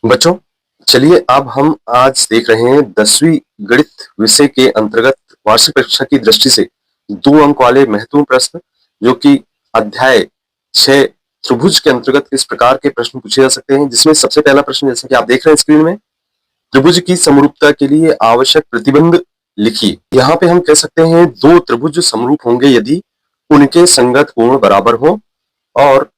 बच्चों, चलिए अब हम आज देख रहे हैं 10वीं गणित विषय के अंतर्गत वार्षिक परीक्षा की दृष्टि से 2 अंक वाले महत्वपूर्ण प्रश्न, जो कि अध्याय 6 त्रिभुज के अंतर्गत किस प्रकार के प्रश्न पूछे जा सकते हैं। जिसमें सबसे पहला प्रश्न, जैसा कि आप देख रहे हैं स्क्रीन में, त्रिभुज की समरूपता के लिए आवश्यक प्रतिबंध लिखिए। यहाँ पे हम कह सकते हैं 2 त्रिभुज समरूप होंगे यदि उनके संगत कोण बराबर हो, और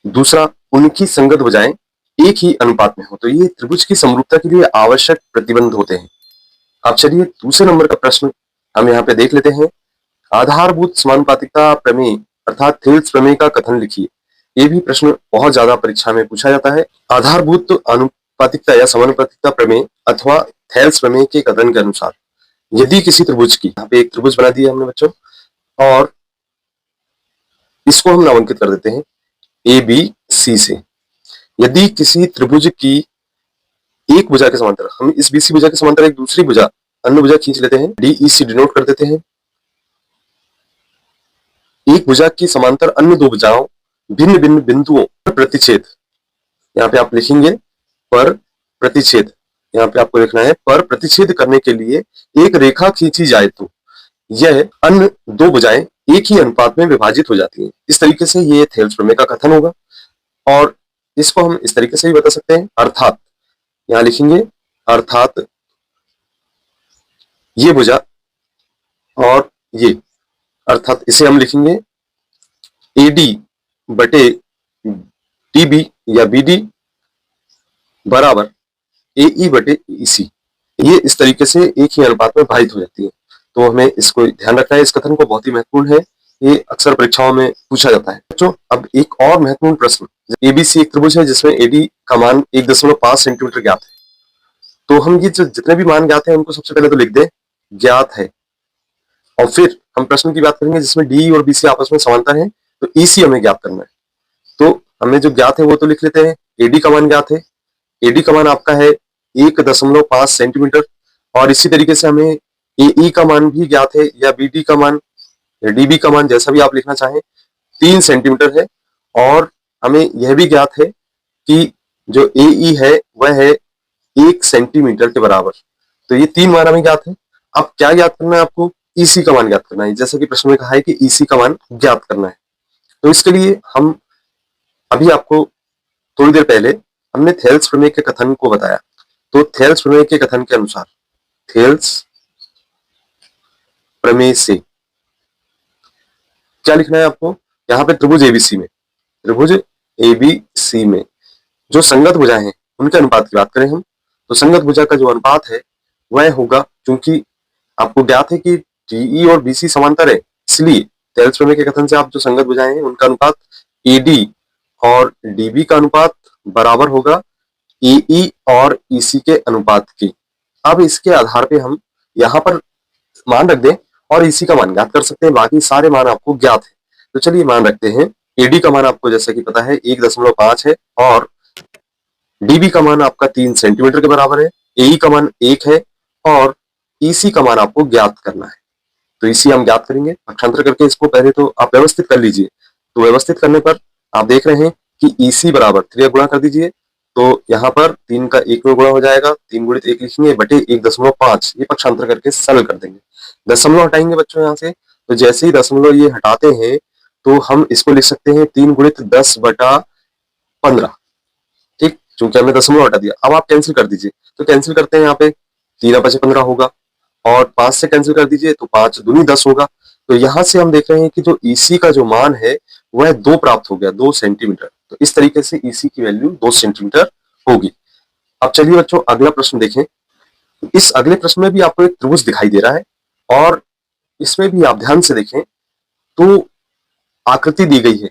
दूसरा, उनकी संगत भुजाएं एक ही अनुपात में हो। तो ये त्रिभुज की समरूपता के लिए आवश्यक प्रतिबंध होते हैं। अब चलिए दूसरे नंबर का प्रश्न हम यहाँ पे देख लेते हैं। आधारभूत समानुपातिकता प्रमेय अर्थात थेल्स प्रमेय का कथन लिखिए। ये भी प्रश्न बहुत ज्यादा परीक्षा में पूछा जाता है। आधारभूत अनुपातिकता या समानुपातिकता प्रमेय अथवा थेल्स प्रमेय के कथन के अनुसार, यदि किसी त्रिभुज की, यहाँ पे एक त्रिभुज बना दिया हमने बच्चों, और इसको हम नामांकित कर देते हैं ए बी सी से। यदि किसी त्रिभुज की एक भुजा के समांतर, हम इस बीसी भुजा के समांतर एक दूसरी भुजा, अन्य भुजा खींच लेते हैं, डी ई सी डिनोट कर देते हैं। एक भुजा की समांतर अन्य दो भुजाओं भिन्न भिन्न बिंदुओं पर प्रतिच्छेद, यहाँ पे आप लिखेंगे पर प्रतिच्छेद, यहाँ पे आपको लिखना है पर प्रतिच्छेद करने के लिए एक रेखा खींची जाए तो यह अन्य दो भुजाएं एक ही अनुपात में विभाजित हो जाती हैं। इस तरीके से ये थेल्स प्रमेय का कथन होगा। और इसको हम इस तरीके से भी बता सकते हैं, अर्थात यहां लिखेंगे अर्थात ये भुजा और ये, अर्थात इसे हम लिखेंगे AD बटे DB या BD बराबर AE बटे EC। ये इस तरीके से एक ही अनुपात में भारित हो जाती है। तो हमें इसको ध्यान रखना है, इस कथन को बहुत ही महत्वपूर्ण है, ये अक्सर परीक्षाओं में पूछा जाता है। बच्चों, अब एक और महत्वपूर्ण प्रश्न, ABC एक त्रिभुज है जिसमें AD का मान 1.5 सेंटीमीटर ज्ञात है। तो हम ये जो जितने भी मान ज्ञात हैं उनको सबसे पहले तो लिख दें ज्ञात है, और फिर हम प्रश्न की बात करेंगे जिसमें डी और BC आपस में समांतर है, तो EC हमें ज्ञात करना है। तो हमें जो ज्ञात है वो तो लिख लेते हैं। AD का मान ज्ञात है, AD का मान आपका है 1.5 सेंटीमीटर, और इसी तरीके से हमें AE का मान भी ज्ञात है, या BD का मान या DB का मान, जैसा भी आप लिखना चाहें, 3 सेंटीमीटर है। और हमें यह भी ज्ञात है कि जो AE है वह है 1 सेंटीमीटर के बराबर। तो ये 3 मान हमें ज्ञात है। अब क्या ज्ञात करना है आपको? EC का मान ज्ञात करना है, जैसा कि प्रश्न में कहा है कि EC का मान ज्ञात करना है। तो इसके लिए हम अभी आपको थोड़ी देर पहले हमने थेल्स प्रमेय के कथन को बताया। तो थेल्स प्रमेय के कथन के अनुसार, थेल्स प्रमेय से क्या लिखना है आपको? यहाँ पे त्रिभुज ABC में, त्रिभुज ABC में जो संगत भुजाएं हैं उनके अनुपात की बात करें हम, तो संगत भुजा का जो अनुपात है वह होगा, क्योंकि आपको ज्ञात है कि DE और BC समांतर है, इसलिए थेल्स प्रमेय के कथन से आप जो संगत भुजाएं हैं उनका अनुपात AD और DB का अनुपात बराबर होगा AE और EC के अनुपात की। अब इसके आधार पे हम यहाँ पर मान रख दें और EC का मान ज्ञात कर सकते हैं, बाकी सारे मान आपको ज्ञात है। तो चलिए मान रखते हैं, AD का मान आपको जैसा कि पता है 1.5 है, और DB का मान आपका 3 सेंटीमीटर के बराबर है, AE का मान 1 है, और EC का मान आपको ज्ञात करना है। तो EC हम ज्ञात करेंगे पक्षांतर करके, इसको पहले तो आप व्यवस्थित कर लीजिए। तो व्यवस्थित करने पर आप देख रहे हैं कि EC बराबर 3 गुणा कर दीजिए, तो यहाँ पर 3 का 1 में गुणा हो जाएगा, 3 गुणित 1 लिखेंगे बटे 1.5, ये पक्षांतर करके सरल कर देंगे। दशमलव हटाएंगे बच्चों यहाँ से, तो जैसे ही दशमलव ये हटाते हैं तो हम इसको लिख सकते हैं 3 गुणित 10 बटा 15। ठीक, चूंकि हमने दशमलव हटा दिया। अब आप कैंसिल कर दीजिए, तो कैंसिल करते हैं, यहाँ पे 3 5 15 होगा, और 5 से कैंसिल कर दीजिए तो 5 दूनी 10 होगा। तो यहां से हम देख रहे हैं कि जो EC का जो मान है वह 2 प्राप्त हो गया, 2 सेंटीमीटर। तो इस तरीके से EC की वैल्यू 2 सेंटीमीटर होगी। अब चलिए बच्चों अगला प्रश्न देखें। इस अगले प्रश्न में भी आपको एक त्रिभुज दिखाई दे रहा है, और इसमें भी आप ध्यान से देखें तो आकृति दी गई है,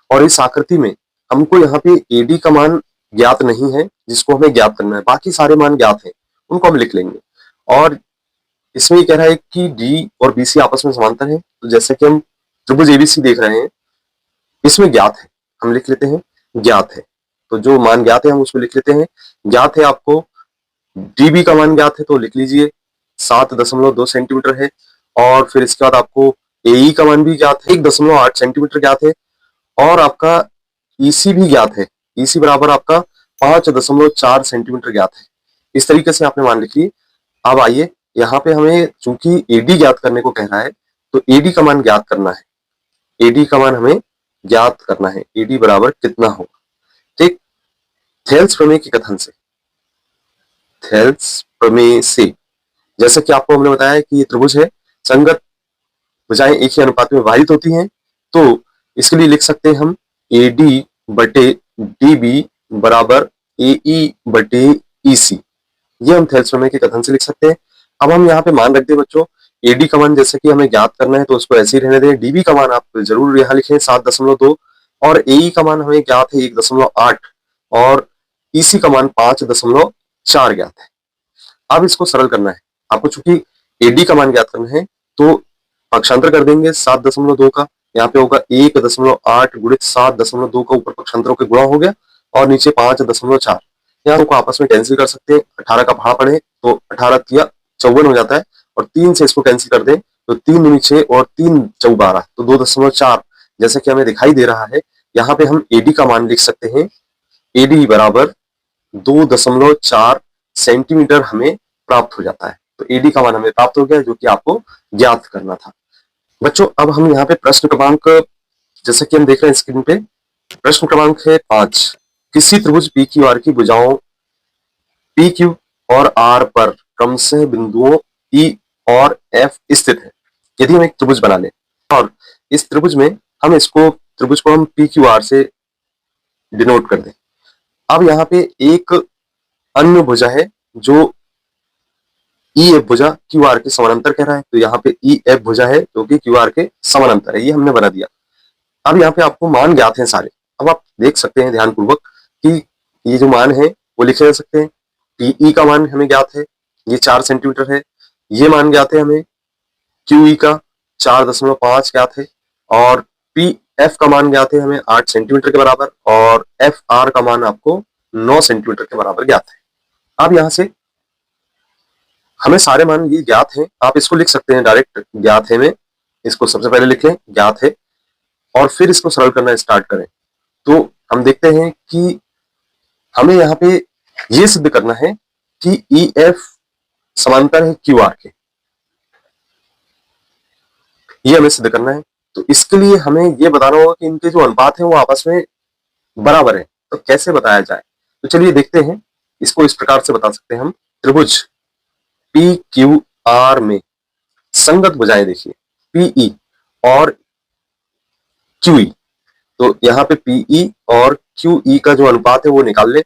और इस आकृति में हमको यहाँ पे AD का मान ज्ञात नहीं है जिसको हमें ज्ञात करना है, बाकी सारे मान ज्ञात हैं, उनको हम लिख लेंगे। और इसमें ये कह रहा है कि D और BC आपस में समांतर है, तो जैसे कि हम त्रिभुज ABC देख रहे हैं, इसमें ज्ञात है, हम लिख लेते हैं ज्ञात है। तो जो मान ज्ञात है हम उसमें लिख लेते हैं। ज्ञात है आपको DB का मान ज्ञात है, तो लिख लीजिए 7.2 सेंटीमीटर है, और फिर इसके बाद आपको AE का मान भी ज्ञात है, 1.8 सेंटीमीटर ज्ञात है, और आपका EC भी ज्ञात है। EC बराबर आपका 5.4 सेंटीमीटर ज्ञात है। इस तरीके से आपने मान लिखी। अब आइए यहाँ पे हमें चूंकि एडी ज्ञात करने को कह रहा है, तो एडी का मान ज्ञात करना है। एडी का मान हमें ज्ञात करना है। एडी बराबर कितना होगा? ठीक, थेल्स प्रमेय के कथन से, थेल्स प्रमेय से जैसे कि आपको हमने बताया कि ये त्रिभुज है, संगत भुजाएं एक ही अनुपात में विभाजित होती हैं, तो इसके लिए लिख सकते हैं हम AD बटे DB बराबर AE बटे EC। ये हम थेल्स प्रमेय के कथन से लिख सकते हैं। अब हम यहाँ पे मान रख दें बच्चों, AD का मान जैसे कि हमें ज्ञात करना है तो उसको ऐसे ही रहने दें। DB का मान आप जरूर यहाँ लिखें 7.2 और AE का मान हमें ज्ञात है 1.8 और EC का मान 5.4 ज्ञात है। अब इसको सरल करना है आपको, चूंकि AD का मान ज्ञात करना है तो पक्षांतर कर देंगे 7.2 का। यहाँ पे होगा 1.8 गुणित 7.2 का, ऊपर पक्षांतरों के गुणा हो गया और नीचे 5.4। यहाँ को आपस में कैंसिल कर सकते हैं। 18 का भाड़ा पड़े तो 18 तिया 54 हो जाता है और 3 से इसको कैंसिल कर दें तो 3 दूनी 6 और 3 चौ 12 तो 2.4 जैसे कि हमें दिखाई दे रहा है। यहाँ पे हम AD का मान लिख सकते हैं। AD बराबर 2.4 सेंटीमीटर हमें प्राप्त हो जाता है। तो AD का मान हमें प्राप्त हो गया जो कि आपको ज्ञात करना था। बच्चों अब हम यहाँ पे प्रश्न क्रमांक, जैसे कि हम देख रहे हैं स्क्रीन पे, प्रश्न क्रमांक है 5। किसी त्रिभुज PQR की भुजाओं PQ और R पर क्रमशः बिंदुओं E और F स्थित है। यदि हम एक त्रिभुज बना लें और इस त्रिभुज में हम इसको त्रिभुज को हम PQR से डिनोट कर दें। अब यहाँ पे एक अन्य भुजा है जो EF भुजा QR के समानांतर कह रहा है, तो यहाँ पे EF भुजा है जो कि QR के समानांतर है। ये हमने बना दिया। अब यहाँ पे आपको मान ज्ञात हैं सारे। अब आप देख सकते हैं ध्यानपूर्वक कि ये जो मान है वो लिखे जा सकते हैं। PE का मान हमें ज्ञात है, ये 4 सेंटीमीटर है। ये मान ज्ञात है हमें QE का 4.5 ज्ञात है और PF का मान ज्ञात है हमें 8 सेंटीमीटर के बराबर और FR का मान आपको 9 सेंटीमीटर के बराबर ज्ञात है। अब यहाँ से हमें सारे मान ये ज्ञात हैं। आप इसको लिख सकते हैं डायरेक्ट, ज्ञात है में इसको सबसे पहले लिख लें ज्ञात है और फिर इसको सरल करना स्टार्ट करें। तो हम देखते हैं कि हमें यहाँ पे ये सिद्ध करना है कि EF समांतर है QR के, ये हमें सिद्ध करना है। तो इसके लिए हमें ये बताना होगा कि इनके जो अनुपात है वो आपस में बराबर है। तो कैसे बताया जाए? तो चलिए देखते हैं। इसको इस प्रकार से बता सकते हैं हम, त्रिभुज PQR में संगत भुजाएं देखिए PE और QE। तो यहाँ पे PE और QE का जो अनुपात है वो निकाल ले।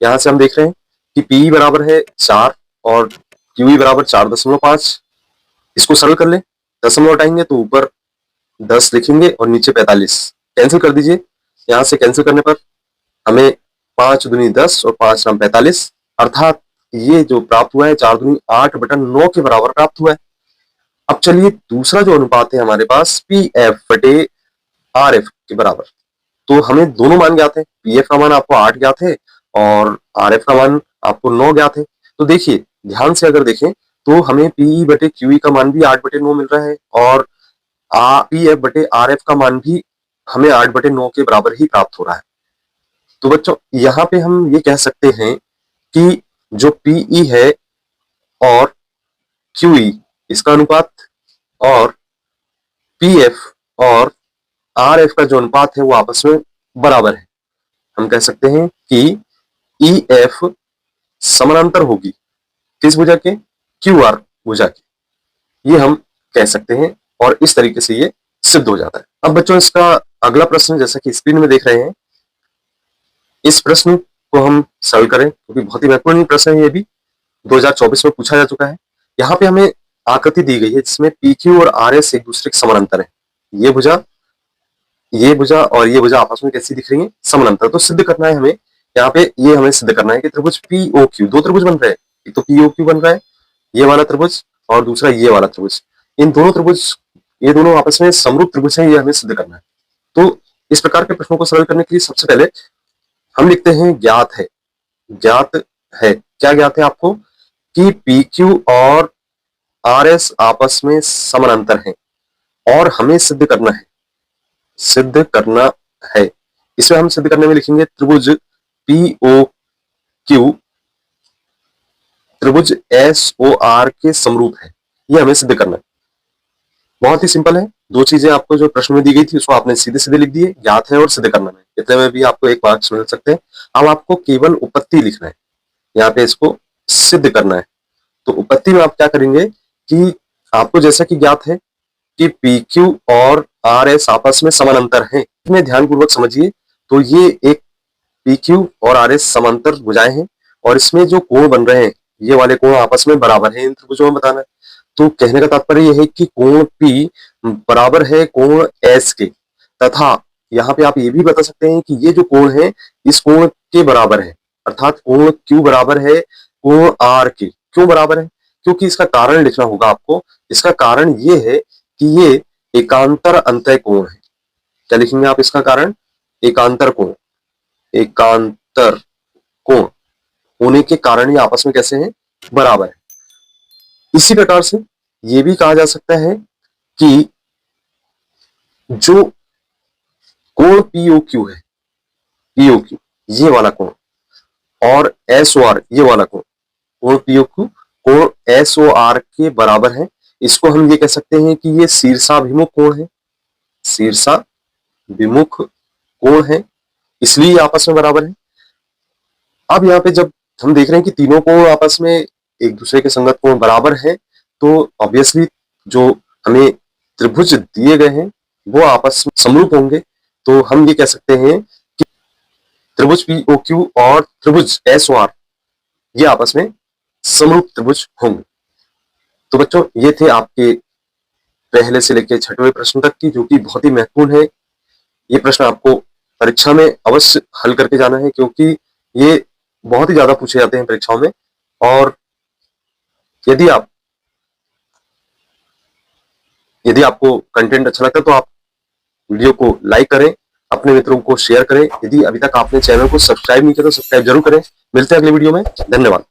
यहाँ से हम देख रहे हैं कि PE बराबर है 4 और QE बराबर 4.5। इसको सरल कर ले, दशमलव हटाएंगे तो ऊपर 10 लिखेंगे और नीचे 45। कैंसिल कर दीजिए। यहाँ से कैंसिल करने पर हमें 5 दूनी 10 और 5 नाम 45, अर्थात ये जो प्राप्त हुआ है 4 दूनी 8/9 के बराबर प्राप्त हुआ है। अब चलिए दूसरा जो अनुपात है हमारे पास PF बटे RF के बराबर। तो हमें दोनों मान ज्ञात है। PF का मान आपको 8 ज्ञात है और RF का मान आपको 9 ज्ञात है। तो देखिए ध्यान से अगर देखें तो हमें PE बटे QE का मान भी 8/9 मिल रहा है और PF बटे RF का मान भी हमें 8/9 के बराबर ही प्राप्त हो रहा है। तो बच्चों यहाँ पे हम ये कह सकते हैं कि जो PE है और QE इसका अनुपात और PF और RF का जो अनुपात है वो आपस में बराबर है। हम कह सकते हैं कि EF समानांतर होगी किस भुजा के? QR भुजा के। ये हम कह सकते हैं और इस तरीके से ये सिद्ध हो जाता है। अब बच्चों इसका अगला प्रश्न जैसा कि स्क्रीन में देख रहे हैं, इस प्रश्न को हम सरल करें क्योंकि बहुत ही महत्वपूर्ण प्रश्न है। ये भी 2024 में पूछा जा चुका है। यहाँ पे हमें आकृति दी गई है जिसमें PQ और RS एक दूसरे के समानांतर है। ये भुजा और ये भुजा आपस में कैसी दिख रही है? समानांतर। तो सिद्ध करना है हमें यहाँ पे, ये हमें सिद्ध करना है कि त्रिभुज POQ, दो त्रिभुज बन रहे हैं। एक तो POQ बन रहा है ये वाला त्रिभुज और दूसरा ये वाला त्रिभुज। इन दोनों त्रिभुज, ये दोनों आपस में समरूप त्रिभुज है, ये हमें सिद्ध करना है। तो इस प्रकार के प्रश्नों को सरल करने के लिए सबसे पहले हम लिखते हैं ज्ञात है। ज्ञात है, क्या ज्ञात है आपको? कि PQ और RS आपस में समानांतर हैं और हमें सिद्ध करना है। सिद्ध करना है, इसमें हम सिद्ध करने में लिखेंगे त्रिभुज POQ क्यू त्रिभुज एस ओ आर के समरूप है, ये हमें सिद्ध करना है। बहुत ही सिंपल है, दो चीजें आपको जो प्रश्न में दी गई थी उसको आपने सीधे सीधे लिख दिए, ज्ञात है और सिद्ध करना है, इतने में भी आपको 1 मार्क्स मिल सकते हैं। अब आपको केवल उपपत्ति लिखना है, यहाँ पे इसको सिद्ध करना है। तो उपपत्ति में आप क्या करेंगे कि आपको जैसा कि ज्ञात है कि पी क्यू और आर एस आपस में समानांतर हैं, इसमें ध्यानपूर्वक समझिए। तो ये एक पी क्यू और आर एस समांतर भुजाएं हैं और इसमें जो कोण बन रहे हैं ये वाले कोण आपस में बराबर हैं, इन त्रिभुजों में बताना है। तो कहने का तात्पर्य यह है कि कोण P बराबर है कोण S के, तथा यहाँ पे आप ये भी बता सकते हैं कि ये जो कोण है इस कोण के बराबर है, अर्थात कोण Q बराबर है कोण R के। क्यों बराबर है? क्योंकि इसका कारण लिखना होगा आपको। इसका कारण ये है कि ये एकांतर अंतः कोण है। क्या लिखेंगे आप इसका कारण? एकांतर कोण। एकांतर कोण होने के कारण ये आपस में कैसे हैं? बराबर है। इसी प्रकार से ये भी कहा जा सकता है कि जो कोण POQ है, POQ ये वाला कोण और SOR ये वाला कोण, कोण POQ कोण SOR के बराबर है। इसको हम ये कह सकते हैं कि ये शीर्षाभिमुख कोण है, शीर्षाभिमुख कोण है, इसलिए ये आपस में बराबर है। अब यहाँ पे जब हम देख रहे हैं कि तीनों कोण आपस में एक दूसरे के संगत कोण बराबर है, तो ऑब्वियसली जो हमें त्रिभुज दिए गए हैं वो आपस में समरूप होंगे। तो हम ये कह सकते हैं कि त्रिभुज POQ और त्रिभुज SOR ये आपस में समरूप त्रिभुज होंगे। तो बच्चों ये थे आपके पहले से लेकर 6वें प्रश्न तक की, जो कि बहुत ही महत्वपूर्ण है। ये प्रश्न आपको परीक्षा में अवश्य हल करके जाना है, क्योंकि ये बहुत ही ज्यादा पूछे जाते हैं परीक्षाओं में। और यदि आपको कंटेंट अच्छा लगता है तो आप वीडियो को लाइक करें, अपने मित्रों को शेयर करें। यदि अभी तक आपने चैनल को सब्सक्राइब नहीं किया तो सब्सक्राइब जरूर करें। मिलते हैं अगले वीडियो में। धन्यवाद।